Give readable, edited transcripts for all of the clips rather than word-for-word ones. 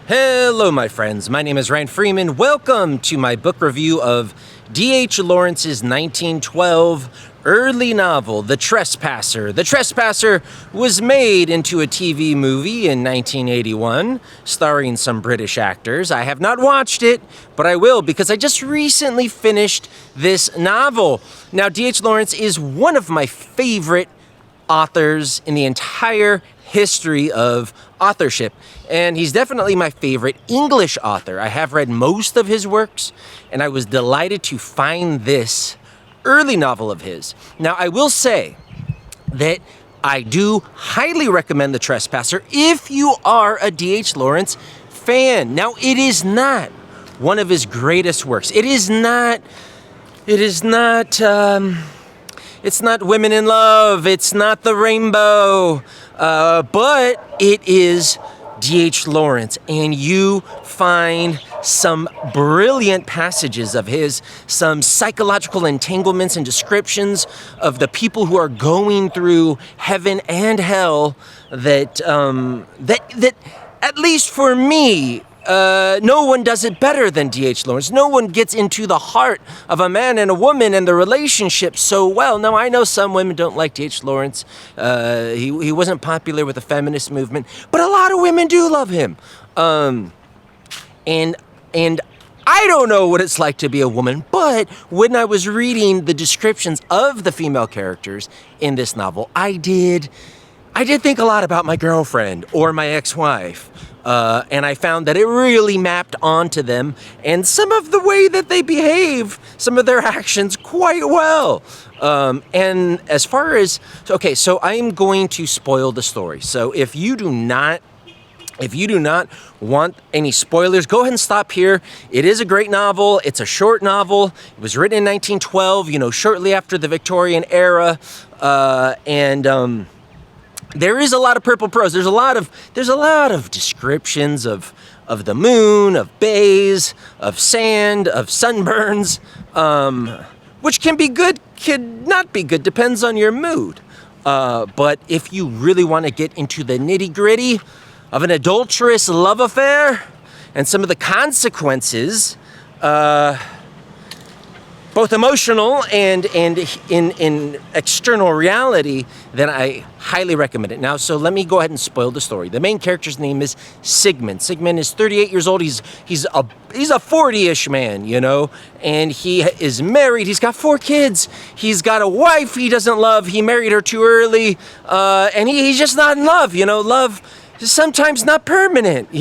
Hello, my friends. My name is Ryan Freeman. Welcome to my book review of D.H. Lawrence's 1912 early novel, The Trespasser. The Trespasser was made into a TV movie in 1981, starring some British actors. I have not watched it, but I will because I just recently finished this novel. Now, D.H. Lawrence is one of my favorite authors in the entire history of authorship, and he's definitely my favorite English author. I have read most of his works, and I was delighted to find this early novel of his. Now, I will say that I do highly recommend The Trespasser if you are a D.H. Lawrence fan. Now, it is not one of his greatest works. It's not Women in Love, it's not The Rainbow, but it is D.H. Lawrence, and you find some brilliant passages of his, some psychological entanglements and descriptions of the people who are going through heaven and hell that at least for me, no one does it better than D.H. Lawrence. No one gets into the heart of a man and a woman and the relationship so well. Now, I know some women don't like D.H. Lawrence. He wasn't popular with the feminist movement, but a lot of women do love him. And I don't know what it's like to be a woman, but when I was reading the descriptions of the female characters in this novel, I did think a lot about my girlfriend or my ex-wife. And I found that it really mapped onto them and some of the way that they behave, some of their actions quite well. And as far as, okay, so I'm going to spoil the story. So if you do not want any spoilers, go ahead and stop here. It is a great novel. It's a short novel. It was written in 1912, shortly after the Victorian era. There is a lot of purple prose. There's a lot of descriptions of the moon, of bays, of sand, of sunburns, which can be good, can not be good, depends on your mood. But if you really want to get into the nitty-gritty of an adulterous love affair and some of the consequences, both emotional and in external reality, then I highly recommend it. Now, so let me go ahead and spoil the story. The main character's name is Sigmund. Sigmund is 38 years old. He's a 40-ish man, and he is married. He's got 4 kids. He's got a wife he doesn't love. He married her too early, and he's just not in love. Love is sometimes not permanent.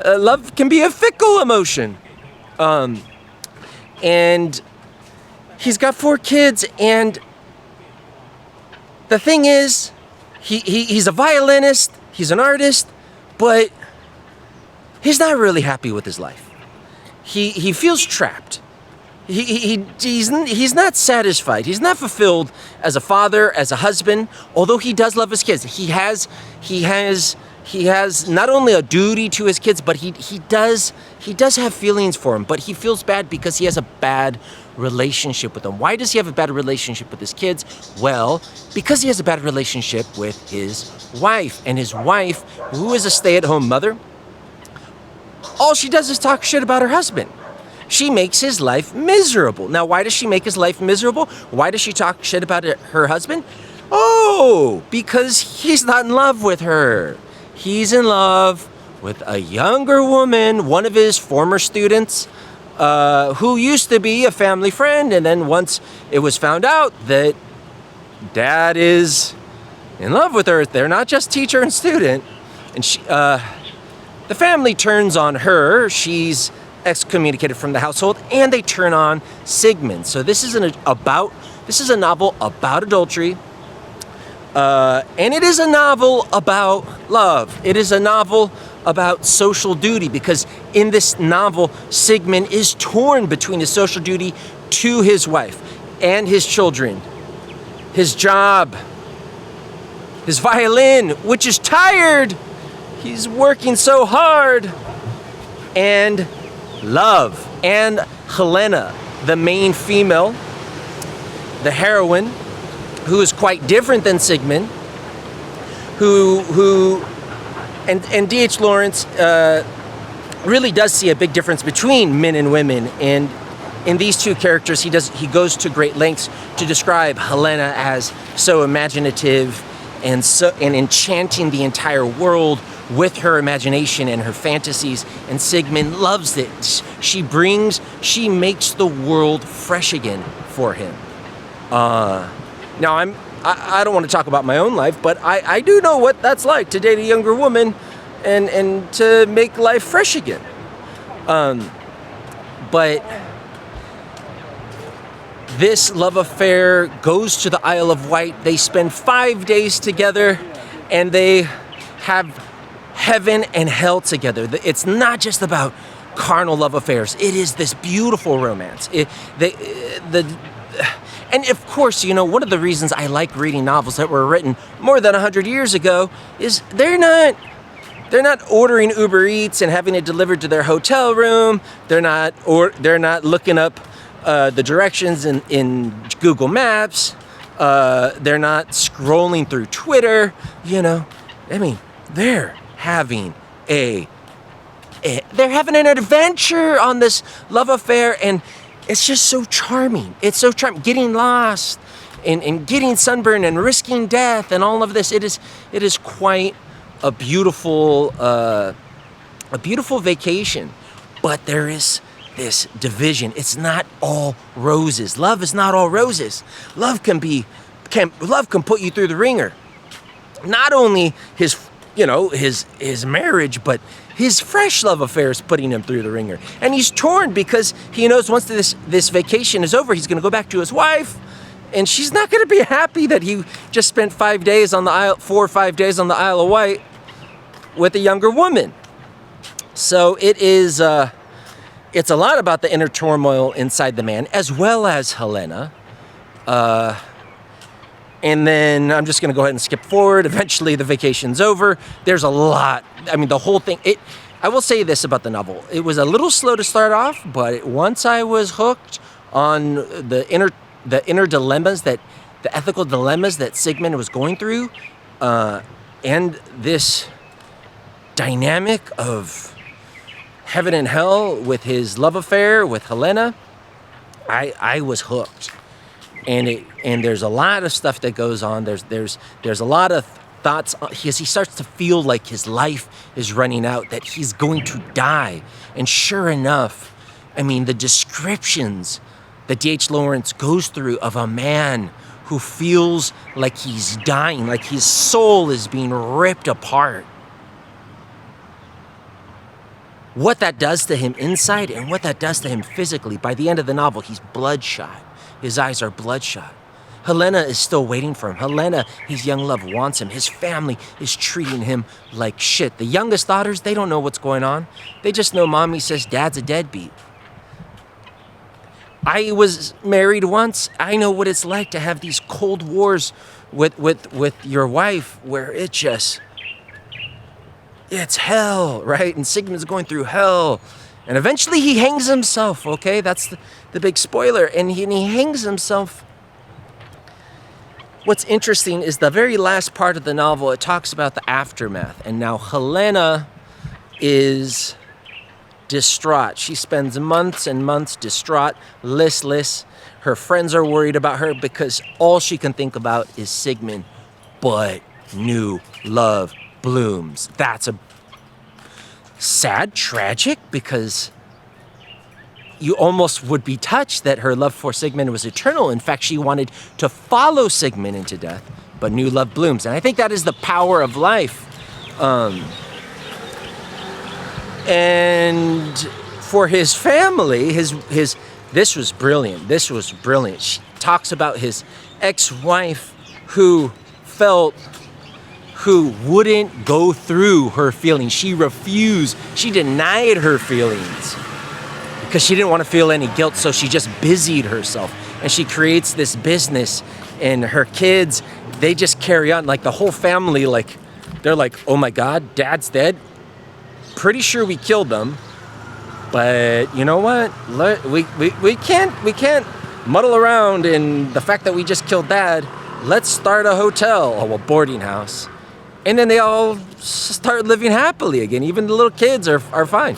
Love can be a fickle emotion. And he's got 4 kids, and the thing is, he's a violinist, he's an artist, but he's not really happy with his life. He feels trapped. He's not satisfied. He's not fulfilled as a father, as a husband, although he does love his kids. He has not only a duty to his kids, but he does have feelings for them, but he feels bad because he has a bad relationship with them. Why does he have a bad relationship with his kids? Well, because he has a bad relationship with his wife. And his wife, who is a stay-at-home mother, all she does is talk shit about her husband. She makes his life miserable. Now, why does she make his life miserable? Why does she talk shit about her husband? Oh, because he's not in love with her. He's in love with a younger woman, one of his former students, who used to be a family friend. And then once it was found out that dad is in love with her, they're not just teacher and student, and the family turns on her. She's excommunicated from the household, and they turn on Sigmund. So this is a novel about adultery. And it is a novel about love. It is a novel about social duty, because in this novel, Sigmund is torn between his social duty to his wife and his children, his job, his violin, which is tired. He's working so hard, and love. And Helena, the main female, the heroine, who is quite different than Sigmund, who And D.H. Lawrence really does see a big difference between men and women. And in these two characters, he goes to great lengths to describe Helena as so imaginative and enchanting the entire world with her imagination and her fantasies, and Sigmund loves it. She makes the world fresh again for him. Now I don't want to talk about my own life, but I do know what that's like to date a younger woman and to make life fresh again. But this love affair goes to the Isle of Wight. They spend 5 days together, and they have heaven and hell together. It's not just about carnal love affairs. It is this beautiful romance. And of course, one of the reasons I like reading novels that were written more than 100 years ago is they're not ordering Uber Eats and having it delivered to their hotel room. They're not looking up the directions in Google Maps. They're not scrolling through Twitter. They're having they're having an adventure on this love affair, and it's just so charming. It's so charming. Getting lost and getting sunburned and risking death and all of this. It is quite a beautiful vacation. But there is this division. It's not all roses. Love is not all roses. Love can put you through the ringer. Not only his marriage, but his fresh love affair is putting him through the ringer. And he's torn because he knows once this vacation is over, he's going to go back to his wife, and she's not going to be happy that he just spent 4 or 5 days on the Isle of Wight with a younger woman. So it's a lot about the inner turmoil inside the man, as well as Helena. And then I'm just going to go ahead and skip forward. Eventually, the vacation's over. There's a lot. The whole thing. I will say this about the novel. It was a little slow to start off, but once I was hooked on the inner dilemmas, the ethical dilemmas that Sigmund was going through, and this dynamic of heaven and hell with his love affair with Helena, I was hooked. And there's a lot of stuff that goes on. There's a lot of thoughts as he starts to feel like his life is running out, that he's going to die. And sure enough, the descriptions that D.H. Lawrence goes through of a man who feels like he's dying, like his soul is being ripped apart. What that does to him inside and what that does to him physically. By the end of the novel, he's bloodshot. His eyes are bloodshot. Helena is still waiting for him. Helena, his young love, wants him. His family is treating him like shit. The youngest daughters, they don't know what's going on. They just know mommy says dad's a deadbeat. I was married once. I know what it's like to have these cold wars with your wife where it's hell, right? And Sigmund's going through hell. And eventually he hangs himself, okay? That's the big spoiler. And he hangs himself. What's interesting is the very last part of the novel, it talks about the aftermath. And now Helena is distraught. She spends months and months distraught, listless. Her friends are worried about her because all she can think about is Sigmund. But new love blooms. That's a sad, tragic, because you almost would be touched that her love for Sigmund was eternal. In fact, she wanted to follow Sigmund into death, but new love blooms. And I think that is the power of life. And for his family, this was brilliant. This was brilliant. She talks about his ex-wife who wouldn't go through her feelings. She refused. She denied her feelings because she didn't want to feel any guilt. So she just busied herself, and she creates this business, and her kids, they just carry on. Like the whole family, they're like, oh my God, dad's dead. Pretty sure we killed them, but you know what? We can't muddle around in the fact that we just killed dad. Let's start a hotel, a boarding house. And then they all start living happily again. Even the little kids are fine.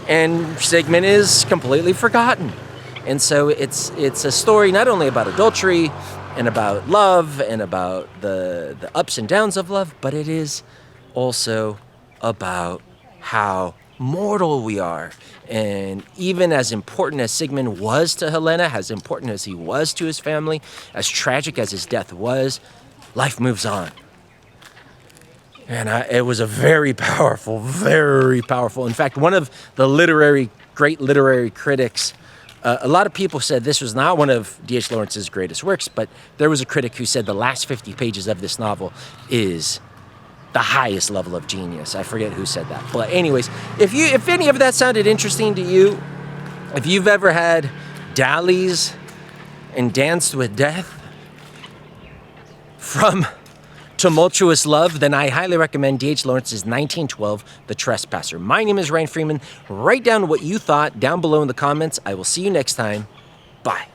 And Sigmund is completely forgotten. And so it's a story not only about adultery and about love and about the ups and downs of love, but it is also about how mortal we are. And even as important as Sigmund was to Helena, as important as he was to his family, as tragic as his death was, life moves on. And it was a very powerful. In fact, one of the great literary critics, a lot of people said this was not one of D.H. Lawrence's greatest works, but there was a critic who said the last 50 pages of this novel is the highest level of genius. I forget who said that. But anyways, if any of that sounded interesting to you, if you've ever had dallies and danced with death from tumultuous love, then I highly recommend D.H. Lawrence's 1912, The Trespasser. My name is Ryan Freeman. Write down what you thought down below in the comments. I will see you next time. Bye.